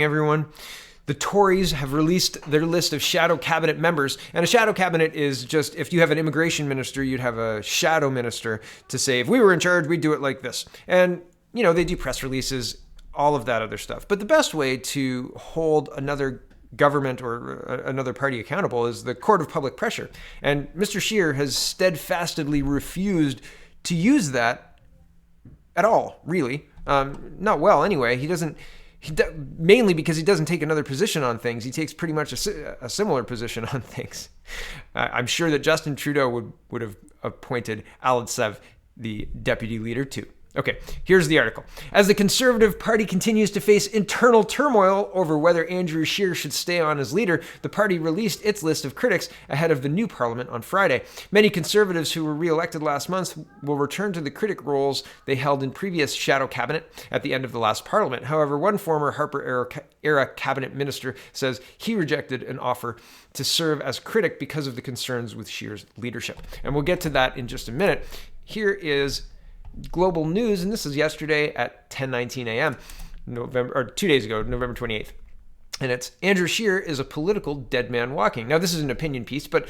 Everyone. The Tories have released their list of shadow cabinet members. And a shadow cabinet is just, if you have an immigration minister, you'd have a shadow minister to say, if we were in charge, we'd do it like this. And, you know, they do press releases, all of that other stuff. But the best way to hold another government or another party accountable is the court of public pressure. And Mr. Scheer has steadfastly refused to use that at all, really. Not well, anyway. Mainly because he doesn't take another position on things. He takes pretty much a similar position on things. I'm sure that Justin Trudeau would have appointed Alexev the deputy leader too. Okay, here's the article. As the Conservative Party continues to face internal turmoil over whether Andrew Scheer should stay on as leader, the party released its list of critics ahead of the new parliament on Friday. Many Conservatives who were re-elected last month will return to the critic roles they held in previous shadow cabinet at the end of the last parliament. However, one former Harper-era cabinet minister says he rejected an offer to serve as critic because of the concerns with Scheer's leadership. And we'll get to that in just a minute. Here is Global News, and this is yesterday at 10:19 a.m., 2 days ago, November 28th. And it's Andrew Scheer is a political dead man walking. Now, this is an opinion piece, but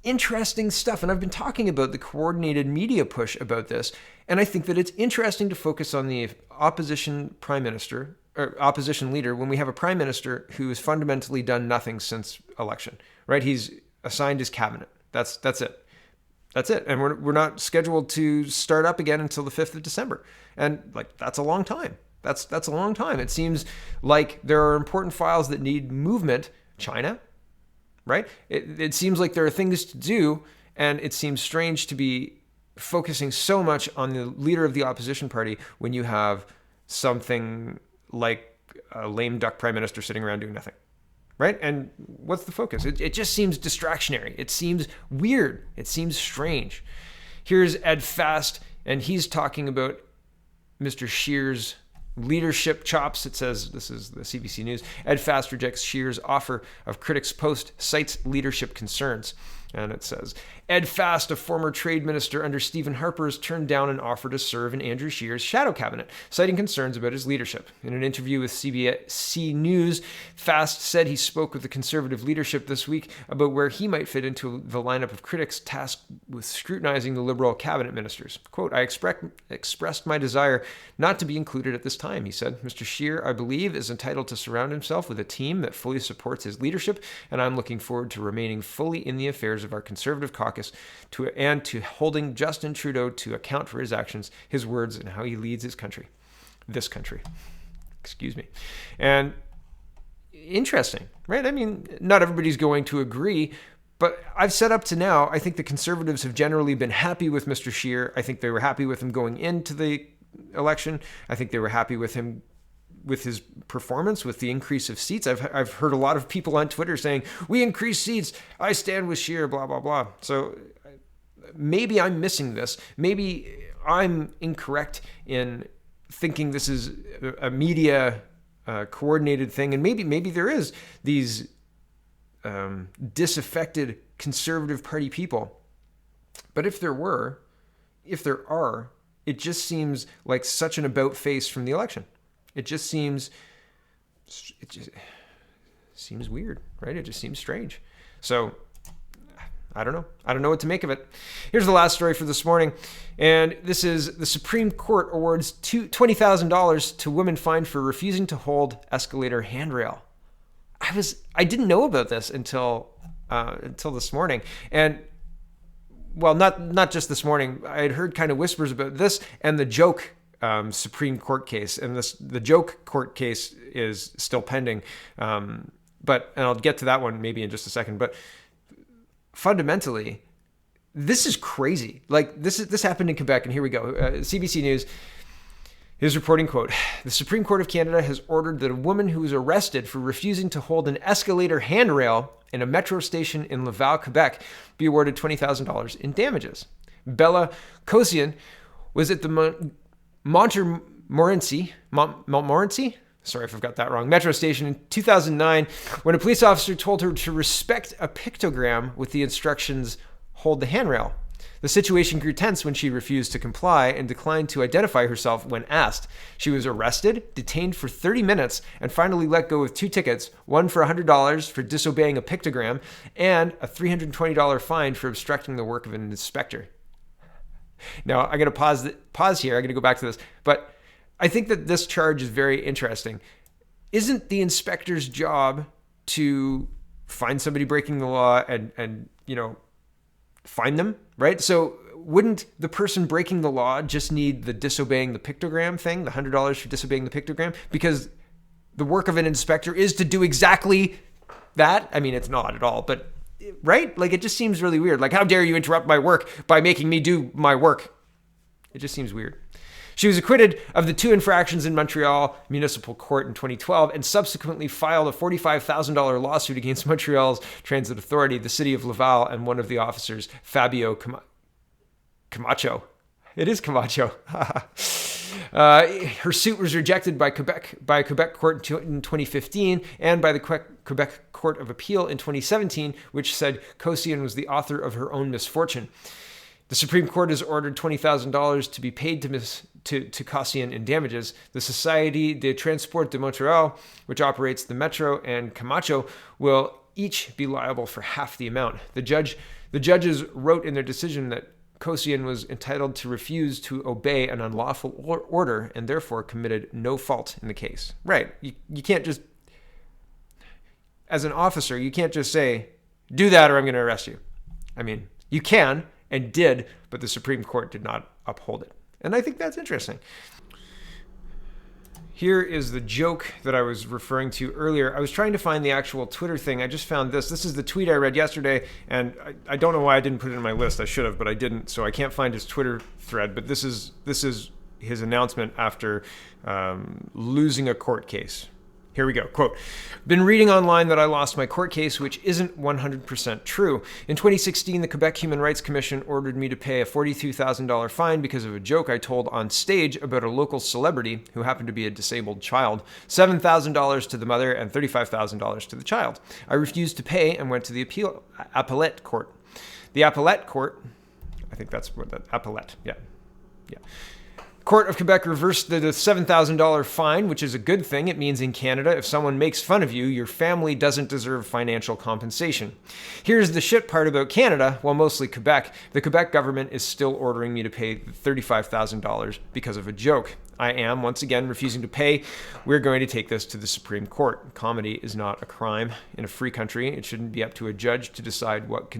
interesting stuff. And I've been talking about the coordinated media push about this. And I think that it's interesting to focus on the opposition prime minister or opposition leader when we have a prime minister who has fundamentally done nothing since election, right? He's assigned his cabinet. That's it. That's it. And we're not scheduled to start up again until the 5th of December. And that's a long time. That's a long time. It seems like there are important files that need movement. China, right? It seems like there are things to do, and it seems strange to be focusing so much on the leader of the opposition party when you have something like a lame duck prime minister sitting around doing nothing. Right? And what's the focus? It just seems distractionary. It seems weird. It seems strange. Here's Ed Fast, and he's talking about Mr. Scheer's leadership chops. It says, this is the CBC News, Ed Fast rejects Scheer's offer of critics post, cites leadership concerns. And it says, Ed Fast, a former trade minister under Stephen Harper, has turned down an offer to serve in Andrew Scheer's shadow cabinet, citing concerns about his leadership. In an interview with CBC News, Fast said he spoke with the Conservative leadership this week about where he might fit into the lineup of critics tasked with scrutinizing the Liberal cabinet ministers. Quote, I expressed my desire not to be included at this time, he said. Mr. Scheer, I believe, is entitled to surround himself with a team that fully supports his leadership, and I'm looking forward to remaining fully in the affairs of our Conservative caucus and to holding Justin Trudeau to account for his actions, his words, and how he leads his country. This country. Excuse me. And interesting, right? I mean, not everybody's going to agree, but I've said up to now, I think the Conservatives have generally been happy with Mr. Scheer. I think they were happy with him going into the election. I think they were happy with him with his performance, with the increase of seats. I've heard a lot of people on Twitter saying, we increase seats, I stand with Scheer, blah, blah, blah. So maybe I'm missing this. Maybe I'm incorrect in thinking this is a media coordinated thing. And maybe there is these disaffected Conservative Party people. But if there are, it just seems like such an about face from the election. It just seems weird, right? It just seems strange. So I don't know. I don't know what to make of it. Here's the last story for this morning. And this is the Supreme Court awards $20,000 to women fined for refusing to hold escalator handrail. I didn't know about this until this morning. And well, not just this morning. I had heard kind of whispers about this and the joke Supreme Court case, and the joke court case is still pending. And I'll get to that one maybe in just a second. But fundamentally, this is crazy. Like this happened in Quebec, and here we go. CBC News is reporting, quote, the Supreme Court of Canada has ordered that a woman who was arrested for refusing to hold an escalator handrail in a metro station in Laval, Quebec, be awarded $20,000 in damages. Bella Kosian was at the Montmorency, sorry if I've got that wrong, metro station in 2009 when a police officer told her to respect a pictogram with the instructions, hold the handrail. The situation grew tense when she refused to comply and declined to identify herself when asked. She was arrested, detained for 30 minutes, and finally let go with 2 tickets, one for $100 for disobeying a pictogram and a $320 fine for obstructing the work of an inspector. Now, I'm going to pause here. I'm going to go back to this. But I think that this charge is very interesting. Isn't the inspector's job to find somebody breaking the law and find them, right? So wouldn't the person breaking the law just need the disobeying the pictogram thing, the $100 for disobeying the pictogram? Because the work of an inspector is to do exactly that. I mean, it's not at all, but right? Like, it just seems really weird. Like, how dare you interrupt my work by making me do my work? It just seems weird. She was acquitted of the 2 infractions in Montreal Municipal Court in 2012 and subsequently filed a $45,000 lawsuit against Montreal's Transit Authority, the city of Laval, and one of the officers, Fabio Camacho. It is Camacho. Her suit was rejected by a Quebec court in 2015 and by the Quebec Court of Appeal in 2017, which said Kosian was the author of her own misfortune. The Supreme Court has ordered $20,000 to be paid to Kosian in damages. The Société de Transport de Montréal, which operates the Metro, and Camacho will each be liable for half the amount. The judges wrote in their decision that Kosian was entitled to refuse to obey an unlawful order and therefore committed no fault in the case. Right. You can't just, as an officer, you can't just say, do that or I'm going to arrest you. I mean, you can and did, but the Supreme Court did not uphold it. And I think that's interesting. Here is the joke that I was referring to earlier. I was trying to find the actual Twitter thing. I just found this. This is the tweet I read yesterday, and I don't know why I didn't put it in my list. I should have, but I didn't, so I can't find his Twitter thread. But this is his announcement after losing a court case. Here we go. Quote, been reading online that I lost my court case, which isn't 100% true. In 2016, the Quebec Human Rights Commission ordered me to pay a $42,000 fine because of a joke I told on stage about a local celebrity who happened to be a disabled child, $7,000 to the mother and $35,000 to the child. I refused to pay and went to the appellate court. The appellate court, I think that's what that appellate, yeah. Court of Quebec reversed the $7,000 fine, which is a good thing. It means in Canada, if someone makes fun of you, your family doesn't deserve financial compensation. Here's the shit part about Canada, well, mostly Quebec. The Quebec government is still ordering me to pay $35,000 because of a joke. I am, once again, refusing to pay. We're going to take this to the Supreme Court. Comedy is not a crime. In a free country, it shouldn't be up to a judge to decide what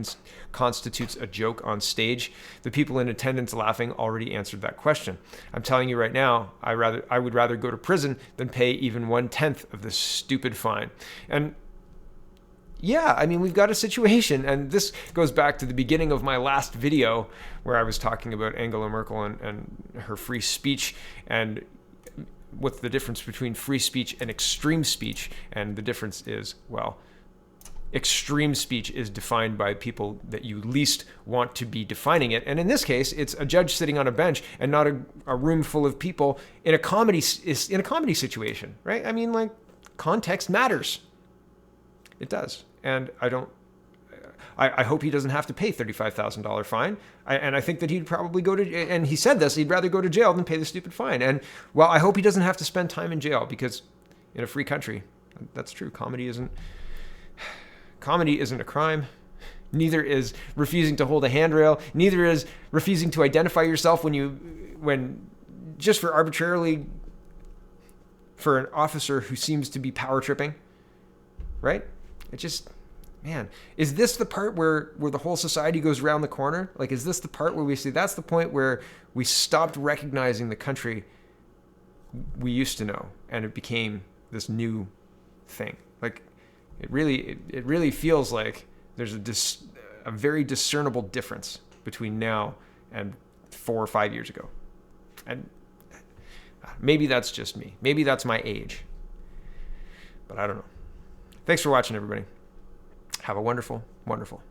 constitutes a joke on stage. The people in attendance laughing already answered that question. I'm telling you right now, I would rather go to prison than pay even 1/10 of this stupid fine. And yeah, I mean, we've got a situation, and this goes back to the beginning of my last video where I was talking about Angela Merkel and her free speech and what's the difference between free speech and extreme speech. And the difference is, well, extreme speech is defined by people that you least want to be defining it. And in this case, it's a judge sitting on a bench and not a room full of people in a comedy situation, right? I mean, like, context matters. It does. And I hope he doesn't have to pay $35,000 fine. And I think that he'd probably go to, and he said this, he'd rather go to jail than pay the stupid fine. And well, I hope he doesn't have to spend time in jail, because in a free country, that's true. Comedy isn't a crime. Neither is refusing to hold a handrail. Neither is refusing to identify yourself when just for arbitrarily, for an officer who seems to be power tripping, right? It just, man, is this the part where the whole society goes around the corner? Like, is this the part where we see, that's the point where we stopped recognizing the country we used to know, and it became this new thing? Like, it really feels like there's a very discernible difference between now and 4 or 5 years ago. And maybe that's just me. Maybe that's my age. But I don't know. Thanks for watching, everybody. Have a wonderful, wonderful